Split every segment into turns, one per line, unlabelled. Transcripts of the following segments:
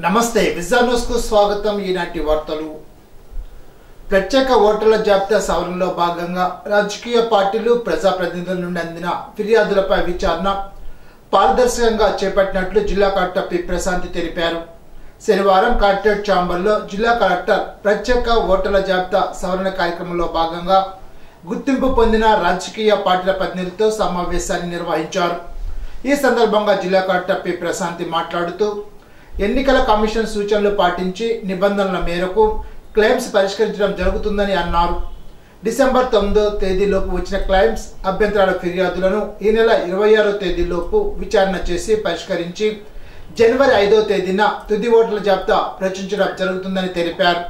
నమస్తే vision news కు స్వాగతం. ఈనాటి వార్తలు. ప్రత్యేక ఓటర్ల జాబితా సవరణలో భాగంగా రాజకీయ పార్టీలు ప్రజాప్రతినిధుల నుండి అందిన ఫిర్యాదులపై విచారణ పారదర్శకంగా చేపట్టినట్లు జిల్లా కలెక్టర్ పి ప్రశాంతి తెలిపారు. శనివారం కలెక్టరేట్ ఛాంబర్లో జిల్లా కలెక్టర్ ప్రత్యేక ఓటర్ల జాబితా సవరణ కార్యక్రమంలో భాగంగా గుర్తింపు పొందిన రాజకీయ పార్టీల ప్రతినిధులతో సమావేశాన్ని నిర్వహించారు. ఈ సందర్భంగా జిల్లా కలెక్టర్ పి ప్రశాంతి మాట్లాడుతూ ఎన్నికల కమిషన్ సూచనలు పాటించి నిబంధనల మేరకు క్లెయిమ్స్ పరిష్కరించడం జరుగుతుందని అన్నారు. డిసెంబర్ 9వ తేదీలోపు వచ్చిన క్లెయిమ్స్ అభ్యంతరాల ఫిర్యాదులను ఈ నెల 26వ తేదీలోపు విచారణ చేసి పరిష్కరించి జనవరి 5వ తేదీన తుది ఓటర్ల జాబితా ప్రచురించడం జరుగుతుందని తెలిపారు.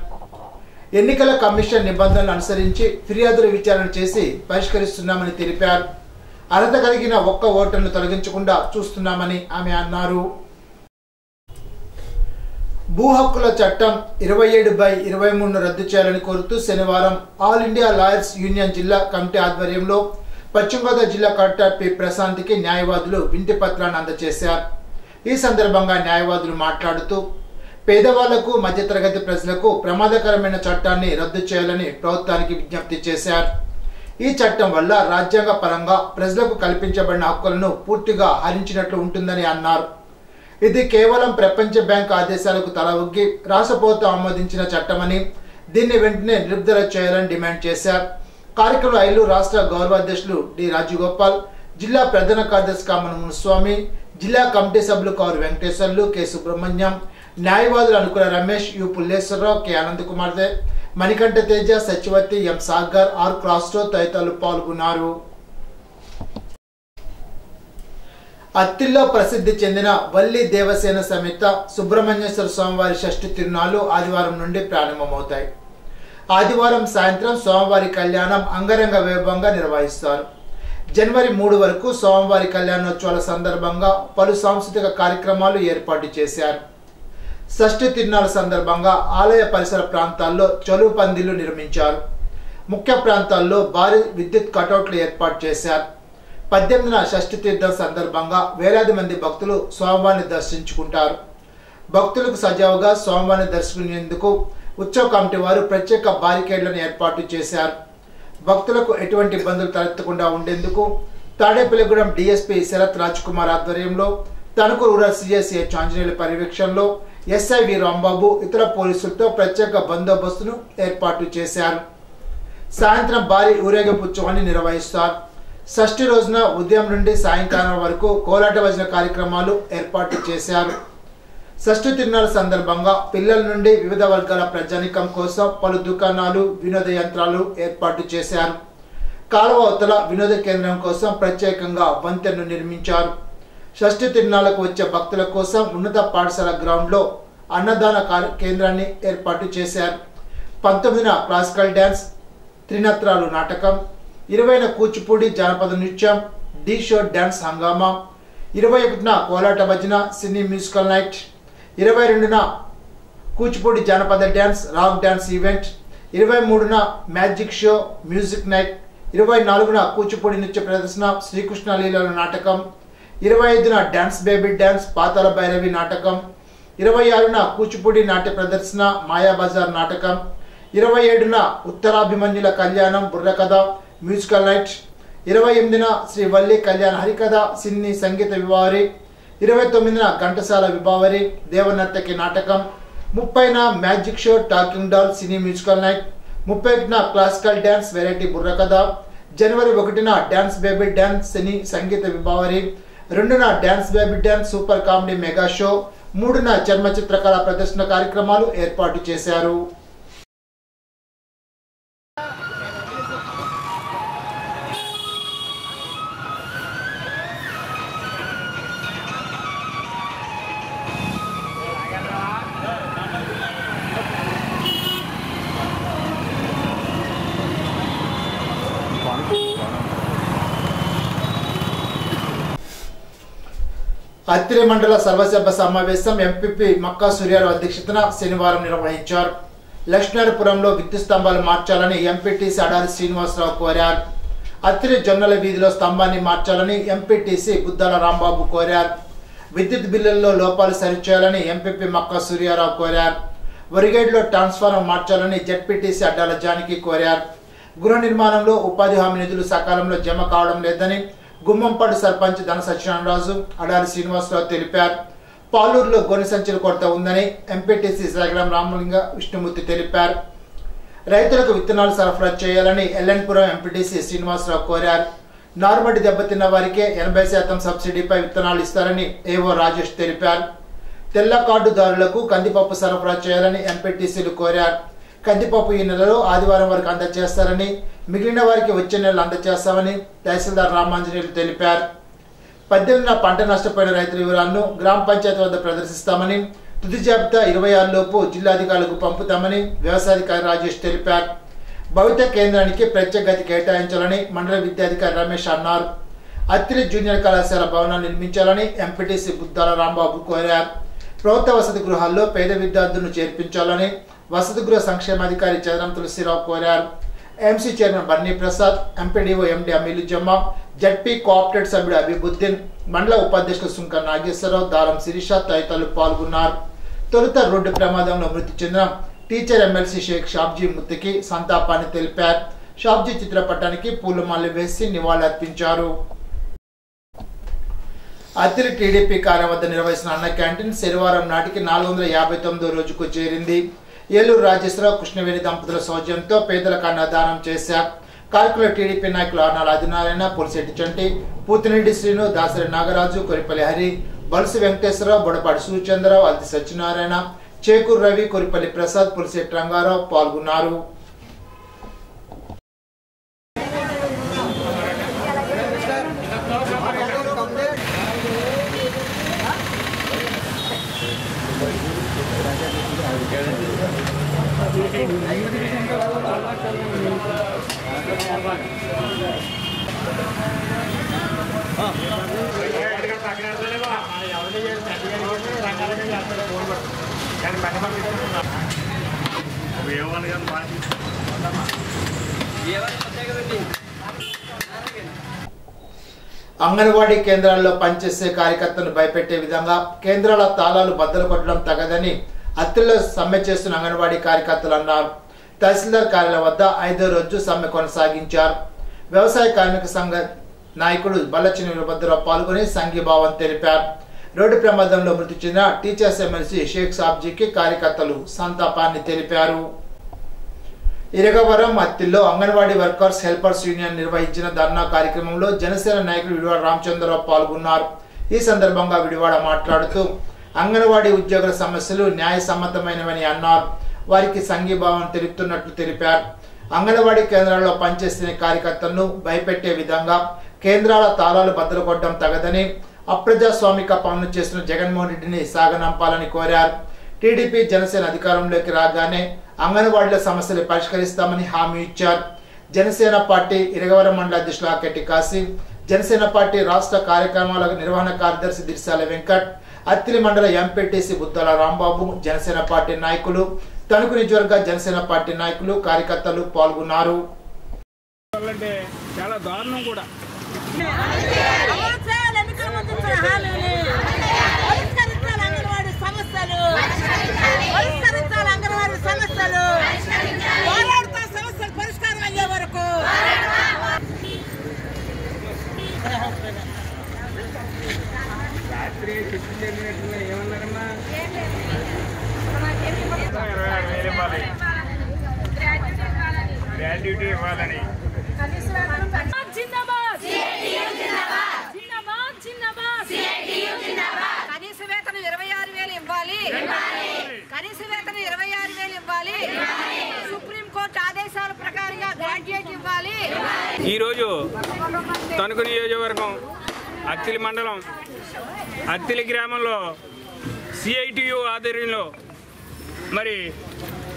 ఎన్నికల కమిషన్ నిబంధనలు అనుసరించి ఫిర్యాదుల విచారణ చేసి పరిష్కరిస్తున్నామని తెలిపారు. అర్హత కలిగిన ఒక్క ఓటర్ను తొలగించకుండా చూస్తున్నామని ఆమె అన్నారు. భూ హక్కుల చట్టం 27/23 రద్దు చేయాలని కోరుతూ శనివారం ఆల్ ఇండియా లాయర్స్ యూనియన్ జిల్లా కమిటీ ఆధ్వర్యంలో పశ్చిమ గోదావరి జిల్లా కలెక్టర్ పి ప్రశాంతికి న్యాయవాదులు వినతి పత్రాన్ని అందజేశారు. ఈ సందర్భంగా న్యాయవాదులు మాట్లాడుతూ పేదవాళ్లకు మధ్యతరగతి ప్రజలకు ప్రమాదకరమైన చట్టాన్ని రద్దు చేయాలని ప్రభుత్వానికి విజ్ఞప్తి చేశారు. ఈ చట్టం వల్ల రాజ్యాంగ పరంగా ప్రజలకు కల్పించబడిన హక్కులను పూర్తిగా హరించినట్లు ఉంటుందని అన్నారు. ఇది కేవలం ప్రపంచ బ్యాంక్ ఆదేశాలకు తలవొగ్గి రాష్ట్ర ప్రభుత్వం ఆమోదించిన చట్టమని దీన్ని వెంటనే నిలుపుదల చేయాలని డిమాండ్ చేశారు. కార్యక్రమంలో ఐలు రాష్ట్ర గౌరవ అధ్యక్షులు డి రాజగోపాల్, జిల్లా ప్రధాన కార్యదర్శి కామన మునుస్వామి, జిల్లా కమిటీ సభ్యులు కౌరు వెంకటేశ్వర్లు, కె సుబ్రహ్మణ్యం, న్యాయవాదులు అనుకుల రమేష్, యు పుల్లేశ్వరరావు, కె అనంత్ కుమార్, మణికంఠ తేజ, సచివతి, ఎం సాగర్, ఆర్ క్రాస్టో తదితరులు పాల్గొన్నారు. అత్తిల్లో ప్రసిద్ధి చెందిన వల్లి దేవసేన సమేత సుబ్రహ్మణ్యేశ్వర స్వామివారి షష్ఠి తిరునాళ్లు ఆదివారం నుండి ప్రారంభమవుతాయి. ఆదివారం సాయంత్రం స్వామివారి కళ్యాణం అంగరంగ వైభవంగా నిర్వహిస్తారు. జనవరి 3 వరకు స్వామివారి కళ్యాణోత్సవాల సందర్భంగా పలు సాంస్కృతిక కార్యక్రమాలు ఏర్పాటు చేశారు. షష్ఠి తిరునాళ్ల సందర్భంగా ఆలయ పరిసర ప్రాంతాల్లో చలువు పందిళ్లు నిర్మించారు. ముఖ్య ప్రాంతాల్లో భారీ విద్యుత్ కటౌట్లు ఏర్పాటు చేశారు. 18న షష్ఠి తీర్థం సందర్భంగా వేలాది మంది భక్తులు స్వామివారిని దర్శించుకుంటారు. భక్తులకు సజావుగా స్వామివారిని దర్శించుకునేందుకు ఉత్సవ కమిటీ వారు ప్రత్యేక బారికేడ్లను ఏర్పాటు చేశారు. భక్తులకు ఎటువంటి ఇబ్బందులు తలెత్తకుండా ఉండేందుకు తాడేపల్లిగూడెం డిఎస్పీ శరత్ రాజ్ కుమార్ ఆధ్వర్యంలో తణుకు రూరల్ సిఎస్ఏ ఆంజనేయుల పర్యవేక్షణలో ఎస్ఐ వి రాంబాబు ఇతర పోలీసులతో ప్రత్యేక బందోబస్తును ఏర్పాటు చేశారు. సాయంత్రం భారీ ఊరేగింపు ఉత్సవాన్ని నిర్వహిస్తారు. షష్ఠి రోజున ఉదయం నుండి సాయంకాలం వరకు కోలాట భజన కార్యక్రమాలు ఏర్పాటు చేశారు. షష్ఠి తిరునాళ్ల సందర్భంగా పిల్లల నుండి వివిధ వర్గాల ప్రజానికం కోసం పలు దుకాణాలు, వినోద యంత్రాలు ఏర్పాటు చేశారు. కాలువ అవతల వినోద కేంద్రం కోసం ప్రత్యేకంగా వంతెనను నిర్మించారు. షష్ఠి తిరునాళ్లకు వచ్చే భక్తుల కోసం ఉన్నత పాఠశాల గ్రౌండ్లో అన్నదాన కేంద్రాన్ని ఏర్పాటు చేశారు. 19న క్లాసికల్ డ్యాన్స్, త్రినత్రాలు నాటకం, 20న కూచిపూడి జానపద నృత్యం, డి షో డ్యాన్స్ హంగామా, 21న కోలాట భజన, సినీ మ్యూజికల్ నైట్, 22న కూచిపూడి జానపద డ్యాన్స్, రాక్ డ్యాన్స్ ఈవెంట్, 23న మ్యాజిక్ షో, మ్యూజిక్ నైట్, 24న కూచిపూడి నృత్య ప్రదర్శన, శ్రీకృష్ణ లీలల నాటకం, 25న dance baby dance, Patala Bhairavi నాటకం, 26న కూచిపూడి నాట్య ప్రదర్శన, మాయాబజార్ నాటకం, 27న ఉత్తరాభిమన్యుల కళ్యాణం, బుర్రకథ, మ్యూజికల్ నైట్, 28న శ్రీ వల్లి కళ్యాణ హరికథ, సినీ సంగీత విభావరి, 29న ఘంటసాల విభావరి, దేవనర్తకి నాటకం, 30న magic show, talking doll, cine musical night, 31న క్లాసికల్ డ్యాన్స్ వెరైటీ బుర్రకథ, జనవరి 1న డ్యాన్స్ బేబీ డ్యాన్స్, సినీ సంగీత విభావరి, 2న dance baby dance super comedy mega show, 3న చర్మ చిత్రకళ ప్రదర్శన కార్యక్రమాలు ఏర్పాటు చేశారు. అత్తిలి మండల సర్వసభ్య సమావేశం ఎంపీపీ మక్కా సూర్యారావు అధ్యక్షతన శనివారం నిర్వహించారు. లక్ష్మీపురంలో విద్యుత్ స్తంభాలు మార్చాలని ఎంపీటీసీ అడారి శ్రీనివాసరావు కోరారు. అత్తిలి జొన్నల వీధిలో స్తంభాన్ని మార్చాలని ఎంపీటీసీ గుద్దాల రాంబాబు కోరారు. విద్యుత్ బిల్లుల్లో లోపాలు సరిచేయాలని ఎంపీపీ మక్కా సూర్యారావు కోరారు. వరిగేడ్లో ట్రాన్స్ఫార్మర్ మార్చాలని జెడ్పీటీసీ అడ్డాల జానకి కోరారు. గృహ నిర్మాణంలో ఉపాధి హామీ నిధులు సకాలంలో జమ కావడం లేదని గుమ్మంపాడు సర్పంచ్ ధన సత్యనారాయణరాజు, అడారి శ్రీనివాసరావు తెలిపారు. పాలూరులో గొర్రె సంచుల కొరత ఉందని ఎంపీటీసీ సాగరం రామలింగ విష్ణుమూర్తి తెలిపారు. రైతులకు విత్తనాలు సరఫరా చేయాలని ఎల్ఎన్పురం ఎంపీటీసీ శ్రీనివాసరావు కోరారు. నారుమడి దెబ్బతిన్న వారికే 80% సబ్సిడీపై విత్తనాలు ఇస్తారని ఏవో రాజేష్ తెలిపారు. తెల్ల కార్డుదారులకు కందిపప్పు సరఫరా చేయాలని ఎంపీటీసీలు కోరారు. కందిపప్పు ఈ నెలలో ఆదివారం వరకు అందజేస్తారని, మిగిలిన వారికి వచ్చే నెలలు అందజేస్తామని తహసీల్దార్ రామాంజనేయులు తెలిపారు. 18 పంట నష్టపోయిన రైతుల వివరాలను గ్రామ పంచాయతీ వద్ద ప్రదర్శిస్తామని, తుది జాబితా 26 లోపు జిల్లాధికారులకు పంపుతామని వ్యవసాయాధికారి రాజేష్ తెలిపారు. భవిత కేంద్రానికి ప్రత్యేక గతి కేటాయించాలని మండల విద్యాధికారి రమేష్ అన్నారు. అత్తిలి జూనియర్ కళాశాల భవనాన్ని నిర్మించాలని ఎంపీటీసీ బుద్దాల రాంబాబు కోరారు. ప్రభుత్వ వసతి గృహాల్లో పేద విద్యార్థులను చేర్పించాలని వసతి గృహ సంక్షేమాధికారి చంద్రం తులసిరావు కోరారు. MC chairman Bunny Prasad, MPDO MD అమీలు జమ్మా, జడ్పీ కోఆపరేటివ్ సభ్యుడు అబీబుద్దీన్, మండల ఉపాధ్యక్షులు సుంక నాగేశ్వరరావు, దారం శిరీష తదితరులు పాల్గొన్నారు. తొలుత రోడ్డు ప్రమాదంలో మృతి చెందిన టీచర్ ఎమ్మెల్సీ షేక్ షాబ్జీ మృతికి సంతాపాన్ని తెలిపారు. షాబ్జీ చిత్రపటానికి పూలమాల వేసి నివాళులర్పించారు. అత్తిలి టీడీపీ కార్యం వద్ద నిర్వహిస్తున్న అన్న క్యాంటీన్ శనివారం నాటికి 459వ రోజుకు చేరింది. ఏలూరు రాజేశ్వరరావు, కృష్ణవేణి దంపతుల సౌజన్యంతో పేదలకు అన్నదానం చేశారు. కార్యక్రమంలో టీడీపీ నాయకులు ఆనాల ఆదినారాయణ, పులిశెట్టి చంటి, పూతిరెడ్డి శ్రీను, దాసరి నాగరాజు, కొరిపల్లి హరి, బలుసు వెంకటేశ్వరరావు, బొడపాటి సూచంద్రరావు, అల్తి సత్యనారాయణ, చేకూరు రవి, కొరిపల్లి ప్రసాద్, పులిశెట్టి రంగారావు పాల్గొన్నారు. అంగన్వాడీ కేంద్రాల్లో పనిచేసే కార్యకర్తలను భయపెట్టే విధంగా కేంద్రాల తాళాలు బద్దలు కొట్టడం తగదని అత్తిల్లో సమ్మె చేస్తున్న అంగన్వాడీ కార్యకర్తలు అన్నారు. తహసీల్దార్ కార్యాలయం వద్ద 5వ రోజు సమ్మె కొనసాగించారు. వ్యవసాయ కార్మిక సంఘ నాయకుడు బల్లచిన వీరభద్రరావు పాల్గొని సంఘీభావం తెలిపారు. రోడ్డు ప్రమాదంలో మృతి చెందిన టీచర్స్ ఎమ్మెల్సీ షేక్ సాబ్జీకి కార్యకర్తలు సంతాపాన్ని తెలిపారు. ఇరగవరం అత్తిల్లో అంగన్వాడీ వర్కర్స్ హెల్పర్స్ యూనియన్ నిర్వహించిన ధర్నా కార్యక్రమంలో జనసేన నాయకుడు విడివాడ రామచంద్రరావు పాల్గొన్నారు. ఈ సందర్భంగా విడివాడ మాట్లాడుతూ అంగన్వాడీ ఉద్యోగుల సమస్యలు న్యాయసమ్మతమైనవని అన్నారు. వారికి సంఘీభావం తెలుపుతున్నట్లు తెలిపారు. అంగన్వాడీ కేంద్రాల్లో పనిచేస్తున్న కార్యకర్తలను భయపెట్టే విధంగా కేంద్రాల తాళాలు బద్దలు కొట్టడం తగదని, అప్రజాస్వామిక పనులు చేస్తున్న జగన్మోహన్ రెడ్డిని సాగనంపాలని కోరారు. టీడీపీ జనసేన అధికారంలోకి రాగానే అంగన్వాడీల సమస్యలు పరిష్కరిస్తామని హామీ ఇచ్చారు. జనసేన పార్టీ ఇరగవరం మండల అధ్యక్షులు ఆకెట్టి కాసిం, జనసేన పార్టీ రాష్ట్ర కార్యక్రమాల నిర్వహణ కార్యదర్శి దిర్శాల వెంకట్, అత్తిలి మండల ఎంపీటీసీ బుద్దాల రాంబాబు, జనసేన పార్టీ నాయకులు, తణుకు నియోజకవర్గ జనసేన పార్టీ నాయకులు, కార్యకర్తలు పాల్గొన్నారు.
చాలా దారుణం కూడా
పరిష్కారం అయ్యే వరకు
రాత్రి టిఫిన్ జరిగినట్టు ఏమన్నారమ్మా? గ్రాడ్యుటీ ఇవ్వాలని
కనీస వేతనం 26,000 ఇవ్వాలి. కనీస వేతనం 26,000 ఇవ్వాలి. సుప్రీంకోర్టు ఆదేశాల ప్రకారంగా గ్రాడ్యుయేట్ ఇవ్వాలి.
ఈరోజు తణుకు నియోజకవర్గం అత్తిలి మండలం అత్తిలి గ్రామంలో సిఐటియు ఆధ్వర్యంలో మరి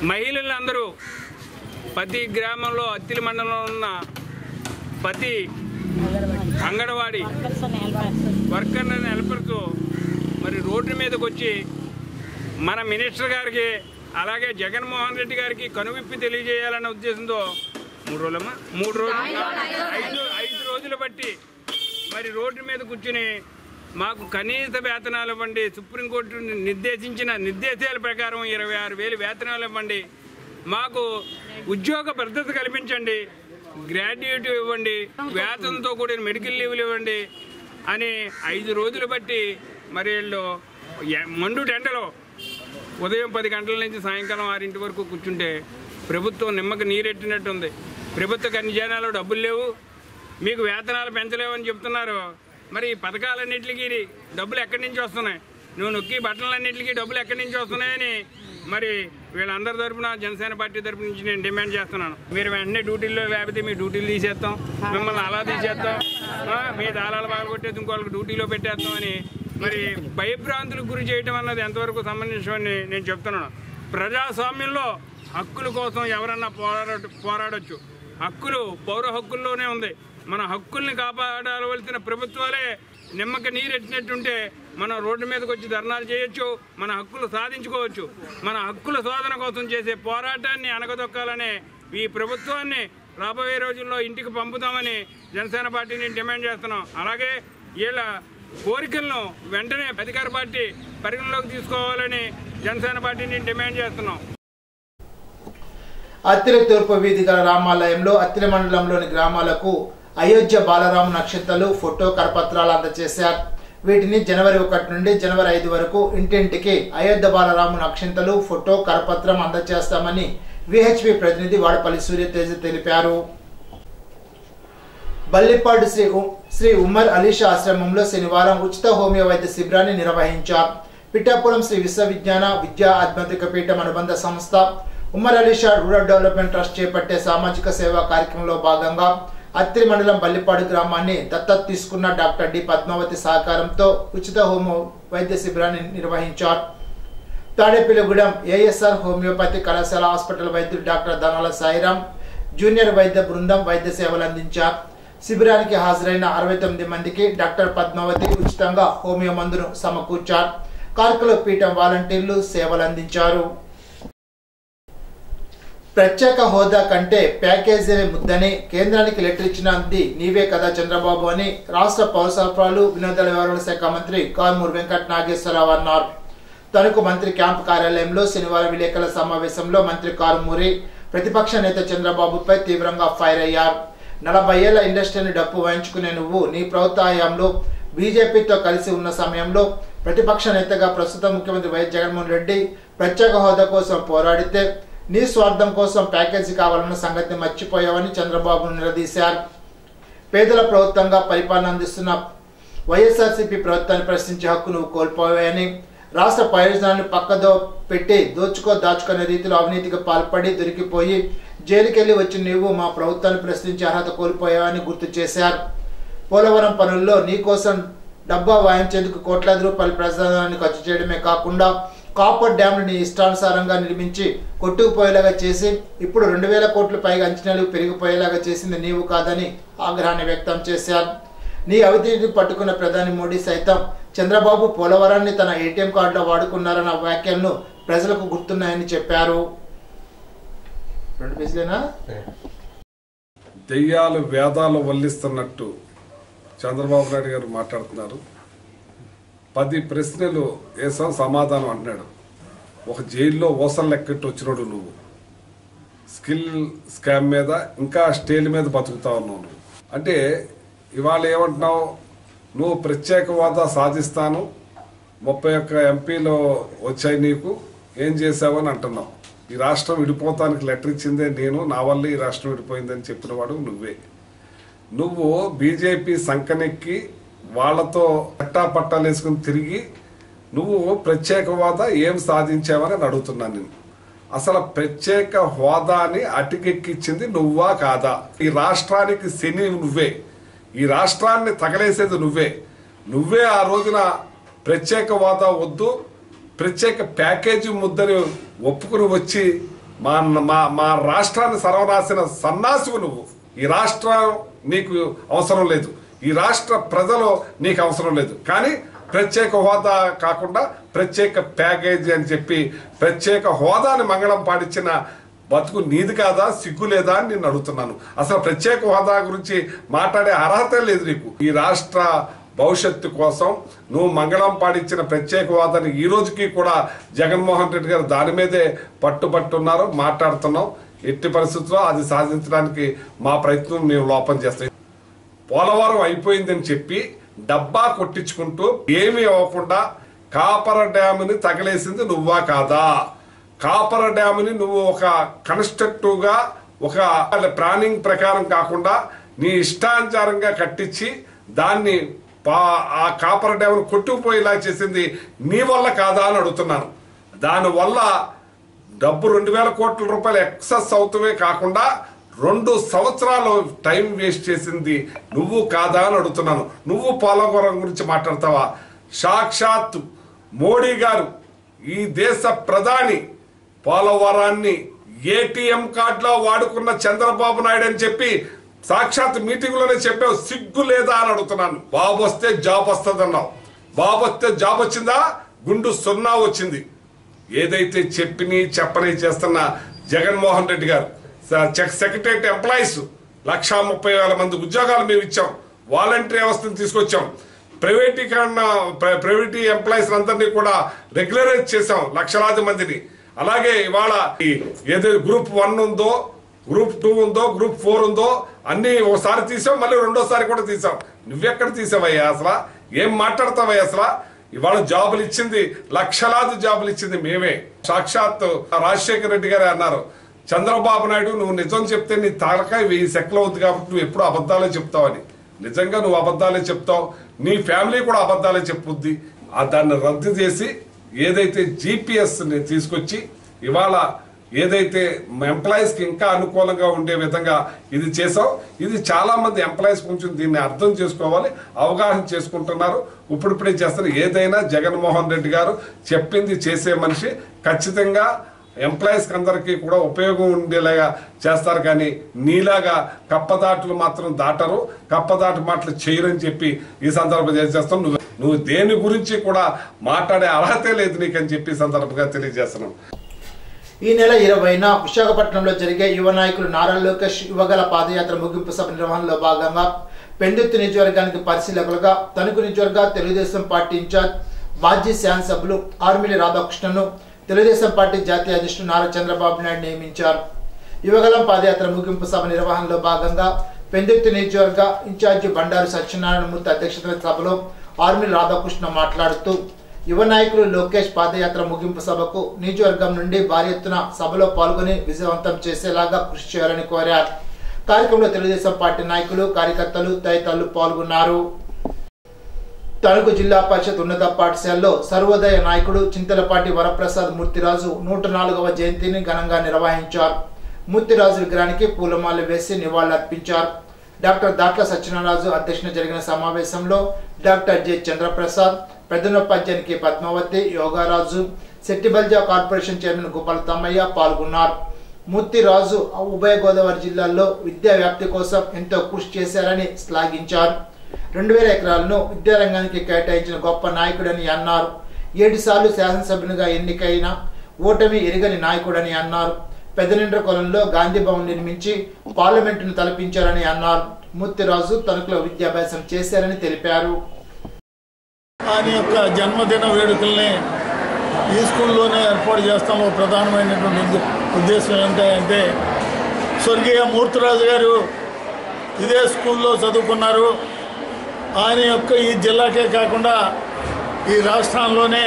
మహిళలందరూ ప్రతి గ్రామంలో అత్తిలి మండలంలో ఉన్న ప్రతి అంగన్వాడీ వర్కర్లను హెల్పర్స్ మరి రోడ్డు మీదకి వచ్చి మన మినిస్టర్ గారికి అలాగే జగన్మోహన్ రెడ్డి గారికి కనువిప్పి తెలియజేయాలనే ఉద్దేశంతో 3 రోజులు 5 రోజులు బట్టి మరి రోడ్డు మీద కూర్చుని మాకు కనీస వేతనాలు ఇవ్వండి, సుప్రీంకోర్టు నిర్దేశించిన నిర్దేశాల ప్రకారం 26,000 వేతనాలు ఇవ్వండి, మాకు ఉద్యోగ భద్రత కల్పించండి, గ్రాడ్యుయేట్ ఇవ్వండి, వేతనంతో కూడిన మెడికల్ లీవ్లు ఇవ్వండి అని 5 రోజులు బట్టి మరి వీళ్ళు మండు టెండలో ఉదయం 10 గంటల నుంచి సాయంకాలం 6 వరకు కూర్చుంటే ప్రభుత్వం నిమ్మకి నీరెట్టినట్టుంది. ప్రభుత్వ ఖనిజానాలు డబ్బులు లేవు, మీకు వేతనాలు పెంచలేవని చెప్తున్నారు. మరి ఈ పథకాలన్నింటికి డబ్బులు ఎక్కడి నుంచి వస్తున్నాయి, నువ్వు నొక్కి బట్టలన్నింటికి డబ్బులు ఎక్కడి నుంచి వస్తున్నాయని మరి వీళ్ళందరి తరఫున జనసేన పార్టీ తరఫు నుంచి నేను డిమాండ్ చేస్తున్నాను. మీరు వెంటనే డ్యూటీల్లో లేకపోతే మీ డ్యూటీలు తీసేస్తాం, మిమ్మల్ని అలా తీసేస్తాం, మీ దాళాలు బాగా కొట్టేసి ఇంకోళ్ళకి డ్యూటీలో పెట్టేస్తాం అని మరి భయభ్రాంతులకు గురి చేయడం అన్నది ఎంతవరకు సంబంధించని నేను చెప్తున్నాను. ప్రజాస్వామ్యంలో హక్కుల కోసం ఎవరన్నా పోరాడొచ్చు. హక్కులు పౌర హక్కుల్లోనే ఉంది. మన హక్కుల్ని కాపాడవలసిన ప్రభుత్వాలే నిమ్మక నీరెట్టినట్టుంటే మనం రోడ్డు మీదకి వచ్చి ధర్నాలు చేయొచ్చు, మన హక్కులు సాధించుకోవచ్చు. మన హక్కుల శోధన కోసం చేసే పోరాటాన్ని అణగదొక్కాలనే ఈ ప్రభుత్వాన్ని రాబోయే రోజుల్లో ఇంటికి పంపుతామని జనసేన పార్టీని డిమాండ్ చేస్తున్నాం. అలాగే వీళ్ళ కోరికలను వెంటనే అధికార పార్టీ పరిగణలోకి తీసుకోవాలని జనసేన పార్టీని డిమాండ్ చేస్తున్నాం.
అత్తిలి తూర్పు వీధి గల రామాలయంలో అత్తిలి మండలంలోని గ్రామాలకు అయోధ్య బాలరాము నక్షత్రాలు ఫోటో కరపత్రాలు అందజేశారు. వీటిని జనవరి 1 నుండి జనవరి 5 వరకు ఇంటింటికి అయోధ్య బాలరాము నక్షత్రాలు ఫోటో కరపత్రం అందజేస్తామని విహెచ్పి ప్రతినిధి వాడపల్లి సూర్యతేజ తెలిపారు. బల్లిపాడు శ్రీ ఉమర్ అలీషా ఆశ్రమంలో శనివారం ఉచిత హోమియో వైద్య శిబిరాన్ని నిర్వహించారు. పిఠాపురం శ్రీ విశ్వవిజ్ఞాన విద్యా ఆధ్యాత్మిక పీఠం అనుబంధ సంస్థ Umar Alisha rural development trust చేపట్టే సామాజిక సేవా కార్యక్రమంలో భాగంగా అత్తిలి మండలం బల్లిపాడు గ్రామాన్ని దత్తత తీసుకున్న డాక్టర్ డి పద్మావతి సహకారంతో ఉచిత హోమియో వైద్య శిబిరాన్ని నిర్వహించారు. తాడేపల్లిగూడెం ఏఎస్ఆర్ హోమియోపతి కళాశాల హాస్పిటల్ వైద్యులు డాక్టర్ ధనాల సాయిరాం జూనియర్ వైద్య బృందం వైద్య సేవలు అందించారు. శిబిరానికి హాజరైన 69 మందికి డాక్టర్ పద్మావతి ఉచితంగా హోమియో మందును సమకూర్చారు. కార్యక్రమంలో పీఠం వాలంటీర్లు సేవలు అందించారు. ప్రత్యేక హోదా కంటే ప్యాకేజీ ముద్దని కేంద్రానికి లెటర్ ఇచ్చినది నీవే కదా చంద్రబాబు అని రాష్ట్ర పౌర సరఫరాలు వినోదాల వ్యవహారాల శాఖ మంత్రి కారుమూరి వెంకట నాగేశ్వరరావు అన్నారు. తణుకు మంత్రి క్యాంపు కార్యాలయంలో శనివారం విలేకరుల సమావేశంలో మంత్రి కారుమూరి ప్రతిపక్ష నేత చంద్రబాబుపై తీవ్రంగా ఫైర్ అయ్యారు. 40 ఏళ్ల ఇండస్ట్రీని డప్పు వాయించుకునే నువ్వు నీ ప్రభుత్వ హయాంలో బీజేపీతో కలిసి ఉన్న సమయంలో ప్రతిపక్ష నేతగా ప్రస్తుత ముఖ్యమంత్రి వైఎస్ జగన్మోహన్ రెడ్డి ప్రత్యేక హోదా కోసం పోరాడితే నీ స్వార్థం కోసం ప్యాకేజీ కావాలన్న సంగతిని మర్చిపోయావని చంద్రబాబును నిలదీశారు. పేదల ప్రభుత్వంగా పరిపాలన అందిస్తున్న వైఎస్ఆర్సీపీ ప్రభుత్వాన్ని ప్రశ్నించే హక్కు నువ్వు కోల్పోయావని, రాష్ట్ర ప్రయోజనాలను పక్కదో పెట్టి దాచుకునే రీతిలో అవినీతికి పాల్పడి దొరికిపోయి జైలుకెళ్లి వచ్చిన నీవు మా ప్రభుత్వాన్ని ప్రశ్నించే అర్హత కోల్పోయావని గుర్తు చేశారు. పోలవరం పనుల్లో నీ కోసం డబ్బా వాయించేందుకు కోట్లాది రూపాయల ప్రజాధనాన్ని ఖర్చు చేయడమే కాకుండా కాపర్ డ్యాంను నీ ఇష్టానుసారంగా నిర్మించి కొట్టుకుపోయేలాగా చేసి ఇప్పుడు 2,000 కోట్ల పైగా అంచనాలు పెరిగిపోయేలాగా చేసింది నీవు కాదని ఆగ్రహాన్ని వ్యక్తం చేశారు. నీ అవినీతిని పట్టుకున్న ప్రధాని మోడీ సైతం చంద్రబాబు పోలవరాన్ని తన ఏటీఎం కార్డులో వాడుకున్నారన్న వ్యాఖ్యలను ప్రజలకు గుర్తున్నాయని చెప్పారు.
దెయ్యాలు వేదాలు వల్లిస్తున్నట్టు చంద్రబాబు నాయుడు గారు మాట్లాడుతున్నారు. 10 ప్రశ్నలు వేసాం, సమాధానం అంటున్నాడు. ఒక జైల్లో ఓసలు లెక్కట్టు వచ్చినాడు నువ్వు. స్కిల్ స్కామ్ మీద ఇంకా స్టేల్ మీద బతుకుతా ఉన్నావు నువ్వు. అంటే ఇవాళ ఏమంటున్నావు, నువ్వు ప్రత్యేక హోదా సాధిస్తాను, 31 ఎంపీలు వచ్చాయి, నీకు ఏం చేసావని అంటున్నావు. ఈ రాష్ట్రం విడిపోతానికి లెటర్ ఇచ్చిందే నేను, నా వల్ల ఈ రాష్ట్రం విడిపోయిందని చెప్పిన వాడు నువ్వే. నువ్వు బీజేపీ సంకనెక్కి వాళ్లతో పట్టాలు వేసుకుని తిరిగి నువ్వు ప్రత్యేక హోదా ఏం సాధించావని అడుగుతున్నాను నేను. అసలు ప్రత్యేక హోదాని అటుకెక్కించింది నువ్వా కాదా? ఈ రాష్ట్రానికి శని నువ్వే, ఈ రాష్ట్రాన్ని తగలేసేది నువ్వే ఆ రోజున ప్రత్యేక హోదా వద్దు, ప్రత్యేక ప్యాకేజీ ముద్దని ఒప్పుకుని వచ్చి మా రాష్ట్రాన్ని సర్వనాశన సన్నాసివు నువ్వు. ఈ రాష్ట్రం నీకు అవసరం లేదు, ఈ రాష్ట్ర ప్రజలు నీకు అవసరం లేదు. కానీ ప్రత్యేక హోదా కాకుండా ప్రత్యేక ప్యాకేజీ అని చెప్పి ప్రత్యేక హోదాని మంగళం పాటించిన బతుకు నీది కాదా, సిగ్గు లేదా అని నేను అడుగుతున్నాను. అసలు ప్రత్యేక హోదా గురించి మాట్లాడే అర్హత లేదు నీకు. ఈ రాష్ట్ర భవిష్యత్తు కోసం నువ్వు మంగళం పాడిచ్చిన ప్రత్యేక హోదాని ఈ రోజుకి కూడా జగన్మోహన్ రెడ్డి గారు దాని మీదే పట్టుబట్టున్నారు, మాట్లాడుతున్నాం. ఎట్టి పరిస్థితుల్లో అది సాధించడానికి మా ప్రయత్నం మేము లోపం చేస్తాం. పోలవరం అయిపోయిందని చెప్పి డబ్బా కొట్టించుకుంటూ ఏమీ అవ్వకుండా కాపర డ్యాముని తగలేసింది నువ్వా కాదా? కాపర డ్యాముని నువ్వు ఒక కన్స్ట్రక్టివ్ గా ఒక ప్లానింగ్ ప్రకారం కాకుండా నీ ఇష్టానుసారంగా కట్టించి దాన్ని ఆ కాపర డ్యామును కొట్టుకుపోయేలా చేసింది నీ వల్ల కాదా అని అడుగుతున్నాను. దానివల్ల డబ్బు 2,000 కోట్ల రూపాయలు ఎక్సెస్ అవుతూనే కాకుండా 2 సంవత్సరాలు టైం వేస్ట్ చేసింది నువ్వు కాదా అని అడుగుతున్నాను. నువ్వు పోలవరం గురించి మాట్లాడతావా? సాక్షాత్ మోడీ గారు ఈ దేశ ప్రధాని పోలవరాన్ని ఏటీఎం కార్డులో వాడుకున్న చంద్రబాబు నాయుడు అని చెప్పి సాక్షాత్ మీటింగ్ లోనే చెప్పావు. సిగ్గు లేదా అని అడుగుతున్నాను. బాబు వస్తే జాబ్ వస్తుంది అన్నావు. బాబు వస్తే జాబ్ వచ్చిందా? గుండు 0 వచ్చింది. ఏదైతే చెప్పని చేస్తున్న జగన్మోహన్ రెడ్డి గారు సెక్రటరియట్ ఎంప్లాయీస్ 1,30,000 మంది ఉద్యోగాలు మేము ఇచ్చాం. వాలంటరీ వ్యవస్థను తీసుకొచ్చాం. ప్రైవేట్ ఎంప్లాయీస్ అందరినీ కూడా రెగ్యులరైజ్ చేశాం, లక్షలాది మందిని. అలాగే ఇవాళ ఏదైతే గ్రూప్ 1 ఉందో, గ్రూప్ 2 ఉందో, గ్రూప్ 4 ఉందో అన్ని ఒకసారి తీసాం, మళ్ళీ రెండోసారి కూడా తీసాం. నువ్వెక్కడ తీసావయ్యా? అసలు ఏం మాట్లాడతావయ్యా? అసలు ఇవాళ జాబులు ఇచ్చింది, లక్షలాది జాబులు ఇచ్చింది మేమే. సాక్షాత్ రాజశేఖర రెడ్డి గారే అన్నారు, చంద్రబాబు నాయుడు నువ్వు నిజం చెప్తే నీ తారకాయ 1000 సెకలు అవుతుంది కాబట్టి నువ్వు ఎప్పుడు అబద్ధాలే చెప్తావని. నిజంగా నువ్వు అబద్ధాలే చెప్తావు, నీ ఫ్యామిలీ కూడా అబద్ధాలే చెప్పుద్ది. దాన్ని రద్దు చేసి ఏదైతే జీపీఎస్ ని తీసుకొచ్చి ఇవాళ ఏదైతే ఎంప్లాయీస్ కి ఇంకా అనుకూలంగా ఉండే విధంగా ఇది చేసావు. ఇది చాలా మంది ఎంప్లాయీస్ కొంచెం దీన్ని అర్థం చేసుకోవాలి, అవగాహన చేసుకుంటున్నారు, ఇప్పుడిప్పుడే చేస్తారు. ఏదైనా జగన్మోహన్ రెడ్డి గారు చెప్పింది చేసే మనిషి. ఖచ్చితంగా ఎంప్లాయీస్ అందరికీ కూడా ఉపయోగం ఉండేలాగా చేస్తారు, కానీ నీలాగా కప్పదాటులు మాత్రం దాటరు, కప్పదాటు మాటలు చేయరని చెప్పి ఈ సందర్భంగా చేస్తాం. నువ్వు దేని గురించి కూడా మాట్లాడే అర్హతే లేదు నీకని చెప్పి సందర్భంగా తెలియజేస్తున్నాం.
ఈ నెల 20న విశాఖపట్నంలో జరిగే యువ నాయకులు నారా లోకేష్ యువగల పాదయాత్ర ముగింపు సభ నిర్వహణలో భాగంగా పెందుర్తి నియోజకవర్గానికి పరిశీలకులుగా తణుకు నియోజకవర్గ తెలుగుదేశం పార్టీ ఇన్ఛార్జ్ మాజీ శాసనసభ్యులు ఆర్మిలి రాధాకృష్ణను తెలుగుదేశం పార్టీ జాతీయ అధ్యక్షుడు నారా చంద్రబాబు నాయుడు నియమించారు. యువగలం పాదయాత్ర ముగింపు సభ నిర్వహణలో భాగంగా పెందుర్తి నియోజకవర్గ ఇన్ఛార్జి బండారు సత్యనారాయణ మూర్తి అధ్యక్షతన సభలో ఆర్మిలి రాధాకృష్ణ మాట్లాడుతూ యువ నాయకులు లోకేష్ పాదయాత్ర ముగింపు సభకు నియోజకవర్గం నుండి భారీ ఎత్తున సభలో పాల్గొని విజయవంతం చేసేలాగా కృషి చేయాలని కోరారు. కార్యక్రమంలో తెలుగుదేశం పార్టీ నాయకులు, కార్యకర్తలు తదితరులు పాల్గొన్నారు. తణుకు జిల్లా పరిషత్ ఉన్నత పాఠశాలలో సర్వోదయ నాయకుడు చింతలపాటి వరప్రసాద్ మూర్తిరాజు 104వ జయంతిని ఘనంగా నిర్వహించారు. మూర్తిరాజు విగ్రహానికి పూలమాల వేసి నివాళులర్పించారు. డాక్టర్ దాట్ల సత్యనారాజు అధ్యక్షతన జరిగిన సమావేశంలో డాక్టర్ జె చంద్రప్రసాద్, పెద్దనోపాధ్యాయునికి పద్మావతి, యోగారాజు, శెట్టిబల్జా కార్పొరేషన్ చైర్మన్ గోపాల తమ్మయ్య పాల్గొన్నారు. మూర్తిరాజు ఉభయ గోదావరి జిల్లాల్లో విద్యా వ్యాప్తి కోసం ఎంతో కృషి చేశారని శ్లాఘించారు. 2000 ఎకరాలను విద్యారంగానికి కేటాయించిన గొప్ప నాయకుడని అన్నారు. 7 సార్లు శాసనసభ్యునిగా ఎన్నికైన ఓటమి ఎరగని నాయకుడని అన్నారు. పెద్దనిండ్రకొలంలో గాంధీ భవన్ నిర్మించి పార్లమెంటును తలపించారని అన్నారు. మూర్తిరాజు తణుకులో విద్యాభ్యాసం చేశారని తెలిపారు.
ఆయన యొక్క జన్మదిన వేడుకల్ని ఈ స్కూల్లోనే ఏర్పాటు చేస్తాము. ప్రధానమైనటువంటి ఉద్దేశం ఏంటంటే స్వర్గీయ మూర్తిరాజు గారు ఇదే స్కూల్లో చదువుకున్నారు. ఆయన యొక్క ఈ జిల్లాకే కాకుండా ఈ రాష్ట్రంలోనే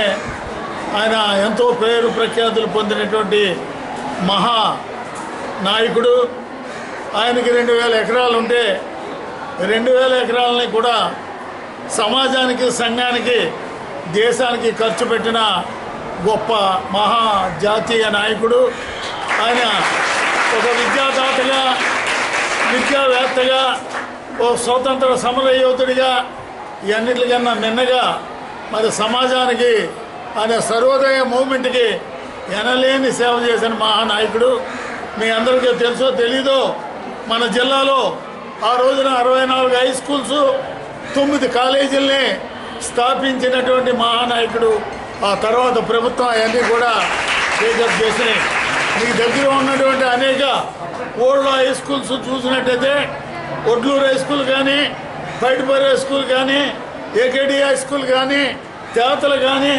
ఆయన ఎంతో పేరు ప్రఖ్యాతులు పొందినటువంటి మహా నాయకుడు. ఆయనకి 2000 ఎకరాలు ఉంటే 2000 ఎకరాలని కూడా సమాజానికి, సంఘానికి, దేశానికి ఖర్చు పెట్టిన గొప్ప మహా జాతీయ నాయకుడు. ఆయన ఒక విద్యాదాతగా, విద్యావేత్తగా, ఓ స్వతంత్ర సమర యోధుడిగా, ఇవన్నిటికన్నా మిన్నగా మరి సమాజానికి ఆయన సర్వోదయ మూవ్మెంట్కి ఎనలేని సేవ చేసిన మహానాయకుడు. మీ అందరికీ తెలుసో తెలీదో, మన జిల్లాలో ఆ రోజున 64 హై స్కూల్స్, 9 కాలేజీల్ని స్థాపించినటువంటి మహానాయకుడు. ఆ తర్వాత ప్రభుత్వం అవన్నీ కూడా టేకప్ చేసినాయి. మీ దగ్గర ఉన్నటువంటి అనేక ఓల్డ్ హై స్కూల్స్ చూసినట్టయితే ఒడ్లూరు హై స్కూల్ కానీ, బయటపల్లి హై స్కూల్ కానీ, ఏకేడి హై స్కూల్ కానీ, దేవతలు కానీ,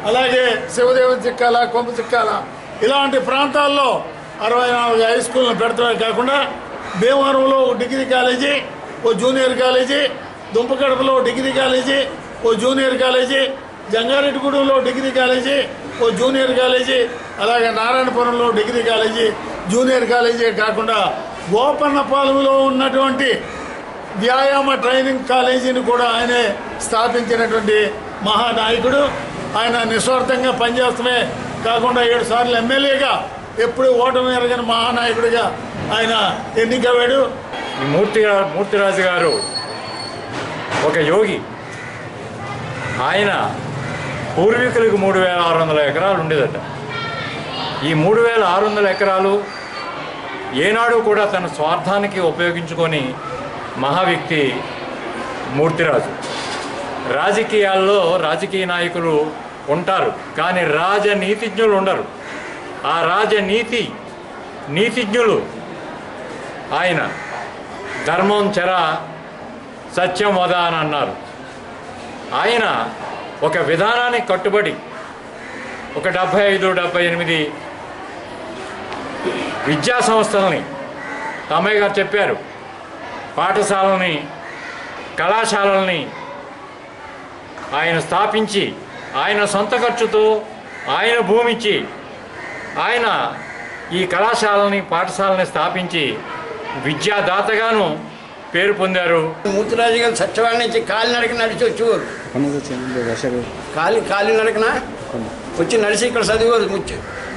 అలాగే శివదేవం చిక్కాల, కొంప చిక్కాల ఇలాంటి ప్రాంతాల్లో 64 హై స్కూళ్ళను పెడతామే కాకుండా భీమవరంలో ఒక డిగ్రీ కాలేజీ, ఓ జూనియర్ కాలేజీ, దుంపకడపలో డిగ్రీ కాలేజీ, ఓ జూనియర్ కాలేజీ, జంగారెడ్డిగూడెంలో డిగ్రీ కాలేజీ, ఓ జూనియర్ కాలేజీ, అలాగే నారాయణపురంలో డిగ్రీ కాలేజీ, జూనియర్ కాలేజీ కాకుండా గోపన్నపాలెంలో ఉన్నటువంటి వ్యాయామ ట్రైనింగ్ కాలేజీని కూడా ఆయనే స్థాపించినటువంటి మహానాయకుడు. ఆయన నిస్వార్థంగా పనిచేస్తమే కాకుండా 7 సార్లు ఎమ్మెల్యేగా ఎప్పుడు ఓటమి ఎరగని మహానాయకుడిగా ఆయన ఎన్నికయ్యాడు.
ఈ మూర్తిరాజు గారు ఒక యోగి. ఆయన పూర్వీకులకు 3600 ఎకరాలు ఉండేదట. ఈ 3600 ఎకరాలు ఏనాడు కూడా తన స్వార్థానికి ఉపయోగించుకొని మహా వ్యక్తి మూర్తిరాజు. రాజకీయాల్లో రాజకీయ నాయకులు ఉంటారు, కానీ రాజనీతిజ్ఞులు ఉండరు. ఆ నీతిజ్ఞులు ఆయన ధర్మం చెర సత్యం వద అని అన్నారు. ఆయన ఒక విధానానికి కట్టుబడి ఒక 75-78 విద్యా సంస్థలని తమ్మయ్య గారు చెప్పారు, పాఠశాలని, కళాశాలల్ని ఆయన స్థాపించి ఆయన సొంత ఖర్చుతో ఆయన భూమిచ్చి ఆయన ఈ కళాశాలని, పాఠశాలని స్థాపించి విద్యాదాతగాను పేరు పొందారు.
మూర్తిరాజు గారు సత్యవాడ నుంచి కాలినడక నడిచి వచ్చేవారు. కాలినడకన వచ్చి నడిచి ఇక్కడ చదివారు.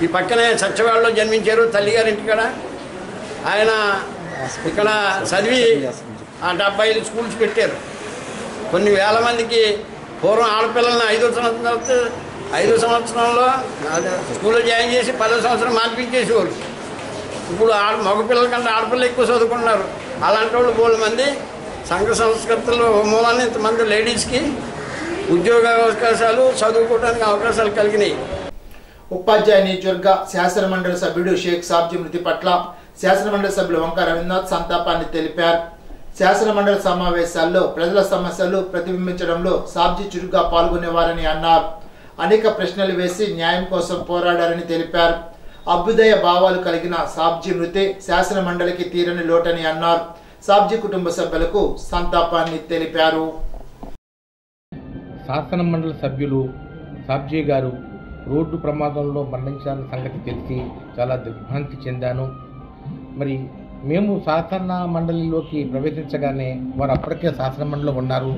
ఈ పక్కనే సత్యవాడలో జన్మించారు తల్లిగారి ఇంటికాడ. ఆయన ఇక్కడ చదివి 75 స్కూల్స్ పెట్టారు. కొన్ని వేల మందికి పూర్వం ఆడపిల్లల్ని 5వ సంవత్సరంలో స్కూల్లో జాయిన్ చేసి 10వ సంవత్సరం మార్పించేసేవారు. ఇప్పుడు మగపిల్లల కంటే ఆడపిల్లలు ఎక్కువ చదువుకుంటున్నారు. అలాంటి వాళ్ళు 3 మంది సంఘ సంస్కృతుల మూలాన్ని ఇంతమంది లేడీస్కి ఉద్యోగ అవకాశాలు, చదువుకోవడానికి అవకాశాలు కలిగినాయి.
ఉపాధ్యాయ నియోజకవర్గ శాసనమండలి సభ్యుడు షేక్ సాబ్జీ మృతి పట్ల శాసనమండలి సభ్యులు వంక రవీంద్రనాథ్ సంతాపాన్ని తెలిపారు. శాసనమండలి సమావేశాల్లో ప్రజల సమస్యలు ప్రతిబింబించడంలో సాబ్జీ చురుగ్గా పాల్గొనేవారని అన్నారు. అనేక ప్రశ్నలు వేసి న్యాయం కోసం పోరాడారని తెలిపారు. అభ్యుదయ భావాలు కలిగిన సాబ్జీ మృతి శాసన మండలికి తీరని లోటని అన్నారు. సాబ్జీ కుటుంబ సభ్యులకు సంతాపాన్ని తెలిపారు.
శాసన మండలి సభ్యులు సాబ్జీ గారు రోడ్డు ప్రమాదంలో మరణించిన సంగతి తెలిసి చాలా దిగ్భ్రాంతి చెందాను. మరి మేము శాసన మండలిలోకి ప్రవేశించగానే వారు అప్పటికే శాసన మండలిలో ఉన్నారు.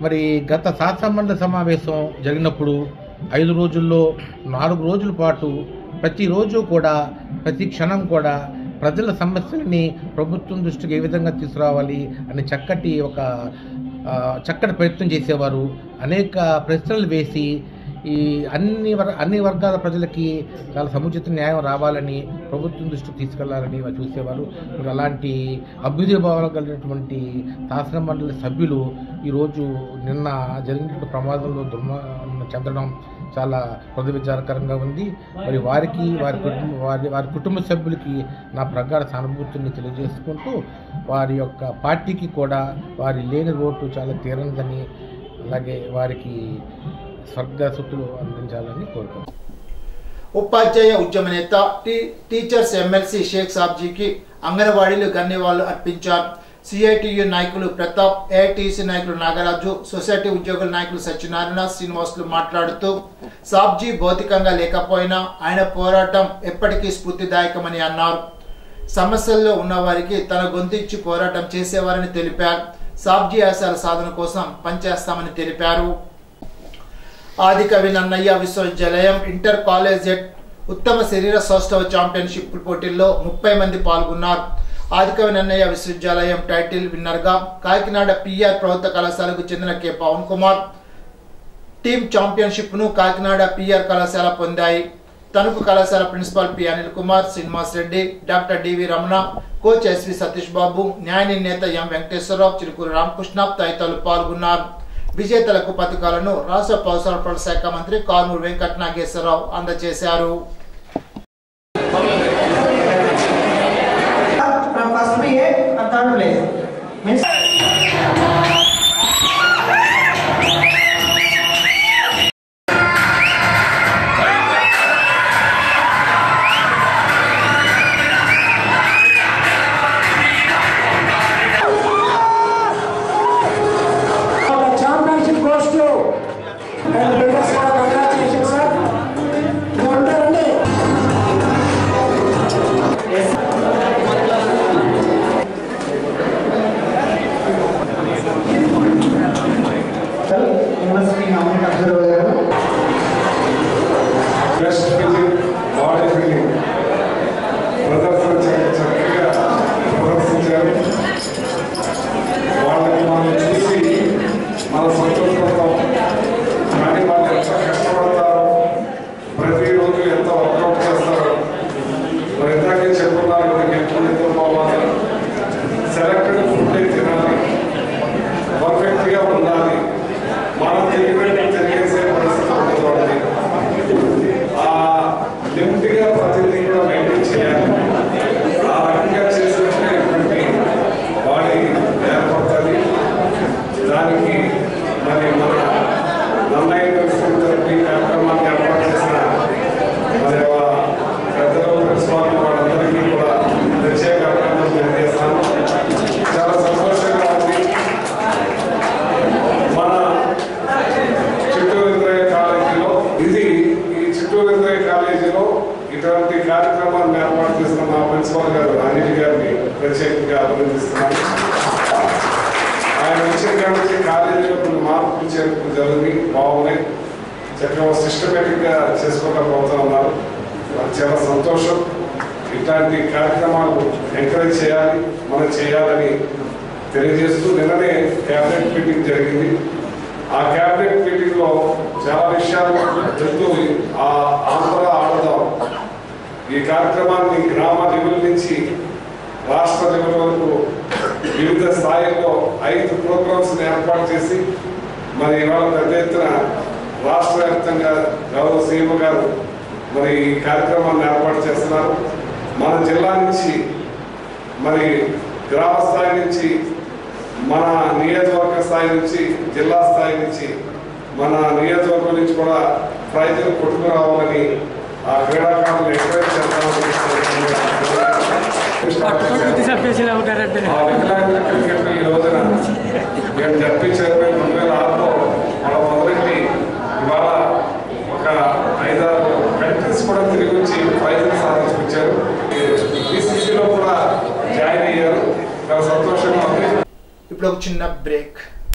మరి గత శాసన మండలి సమావేశం జరిగినప్పుడు 5 రోజుల్లో 4 రోజుల పాటు ప్రతిరోజు కూడా, ప్రతి క్షణం కూడా ప్రజల సమస్యలని ప్రభుత్వం దృష్టికి ఏ విధంగా తీసుకురావాలి అని చక్కటి ప్రయత్నం చేసేవారు. అనేక ప్రశ్నలు వేసి ఈ అన్ని వర్గాల ప్రజలకి చాలా సముచిత న్యాయం రావాలని, ప్రభుత్వం దృష్టికి తీసుకెళ్లాలని చూసేవారు. మరి అలాంటి అభ్యుదయ భావాలు కలిగినటువంటి శాసన మండలి సభ్యులు ఈరోజు నిన్న జరిగిన ప్రమాదంలో చెందడం చాలా హృదయ విచారకరంగా ఉంది. మరి వారికి, వారి కుటుంబ సభ్యులకి నా ప్రగాఢ సానుభూతిని తెలియజేసుకుంటూ వారి యొక్క పార్టీకి కూడా వారి లేని లోటు చాలా తీరనిదని, అలాగే వారికి స్వర్గసుతులు అందించాలని కోరుకుంటున్నాను.
ఉపాధ్యాయ ఉద్యమ నేత టీచర్స్ ఎమ్మెల్సీ షేక్ సాబ్జీకి అంగన్వాడీలు గన్నివాళ్లు అర్పించారు. సిఐటియు నాయకులు ప్రతాప్, ఏఐటిసి నాయకులు నాగరాజు, సొసైటీ ఉద్యోగుల నాయకులు సత్యనారాయణ, శ్రీనివాసులు మాట్లాడుతూ సాబ్జీ భౌతికంగా లేకపోయినా ఆయన పోరాటం ఎప్పటికీ స్ఫూర్తిదాయకమని అన్నారు. సమస్యల్లో ఉన్నవారికి తన గొంతిచ్చి పోరాటం చేసేవారని తెలిపారు. సాబ్జీ ఆశయాల సాధన కోసం పనిచేస్తామని తెలిపారు. ఆదికవి నన్నయ్య విశ్వవిద్యాలయం ఇంటర్ కాలేజియట్ ఉత్తమ శరీర సౌష్ఠవ ఛాంపియన్షిప్ పోటీల్లో 30 మంది పాల్గొన్నారు. ఆదికవి నన్నయ్య విశ్వవిద్యాలయం టైటిల్ విన్నర్ గా కాకినాడ పిఆర్ ప్రభుత్వ కళాశాలకు చెందిన K Pavan Kumar team championship ను కాకినాడ పిఆర్ కళాశాల పొందాయి. తణుకు కళాశాల principal P Anil Kumar, Srinivas Reddy, doctor DV Ramana, coach SV Satish Babu, న్యాయ నిర్ణేత ఎం వెంకటేశ్వరరావు, చిలుకూరు రామకృష్ణ తదితరులు పాల్గొన్నారు. విజేతలకు పథకాలను రాష్ట్ర పౌర సరఫరాల శాఖ మంత్రి కారుమూరి వెంకట నాగేశ్వరరావు అందజేశారు.
First BA and third place.
Best physique, body building ప్రదర్శన చక్కగా ప్రదర్శించారు. వాళ్ళకి మనం చూసి మన సంతోషపడతాం. కానీ వాళ్ళు ఎంత కష్టపడతారో, ప్రతిరోజు ఎంత వర్కౌట్ చేస్తారో. మరి ఇందాకే చెప్పుకున్నారు, ఎంతో పోవాలి, సెలెక్టెడ్ ఫుడ్ తినాలి, పర్ఫెక్ట్గా ఉండాలి, మనం తెలియజేసే పరిస్థితి ఉంటుంది. ఆ లిమిట్గా ప్రతిదీ కూడా మెయింటైన్ చేయాలి. ఆ రకంగా చేసినట్టే ఇటువంటి బాడీ ఏర్పడుతుంది. దానికి మరి మన నన్నయ్య థెరపీ కార్యక్రమాన్ని ఏర్పాటు చేసిన మరి పెద్దలు ప్రిన్సిపాల్ వాళ్ళందరికీ కూడా ప్రత్యేక అభినందనలు తెలియజేస్తాను. చాలా సంతోషంగా ఉంది. మన చిత్తూరు ఇంద్రయ్య కాలేజీలో ఈ చిత్తూరు ఇంద్రయ్య కాలేజీలో ఇటువంటి కార్యక్రమాన్ని ఏర్పాటు చేసిన మా ప్రిన్సిపాల్ గారు అనిల్ గారిని ప్రత్యేకంగా అభినందిస్తున్నాను. ఆయన వచ్చిన కాబట్టి కాలేజీలో కొన్ని మార్పులు చేర్పులు జరిగి బాగున్నాయి. చక్కగా సిస్టమేటిక్గా చేసుకుంటూ పోతా ఉన్నారు. చాలా సంతోషం. ఇట్లాంటి కార్యక్రమాలు ఎంకరేజ్ చేయాలి, మనం చేయాలని తెలియజేస్తూ నిన్ననే క్యాబినెట్ మీటింగ్ జరిగింది. ఆ క్యాబినెట్ మీటింగ్లో చాలా విషయాలు చెప్తూ ఆంధ్ర ఆడదాం ఈ కార్యక్రమాన్ని గ్రామ లెవెల్ నుంచి రాష్ట్ర లెవెల్ వరకు వివిధ స్థాయిల్లో 5 ప్రోగ్రామ్స్ ఏర్పాటు చేసి మరి ఇవాళ పెద్ద ఎత్తున రాష్ట్ర వ్యాప్తంగా గౌరవ సీఎం గారు మరి ఈ కార్యక్రమాన్ని ఏర్పాటు చేస్తున్నారు. మన జిల్లా నుంచి మరి గ్రామ స్థాయి నుంచి, మన నియోజకవర్గ స్థాయి నుంచి, జిల్లా స్థాయి నుంచి, మన నియోజకవర్గం నుంచి కూడా ప్రైజులు కొట్టుకురావాలని ఆ క్రీడాకారులను ఎంకరేజ్ చేస్తామని ఈ రోజున మేము జడ్పీ చైర్మన్ 2006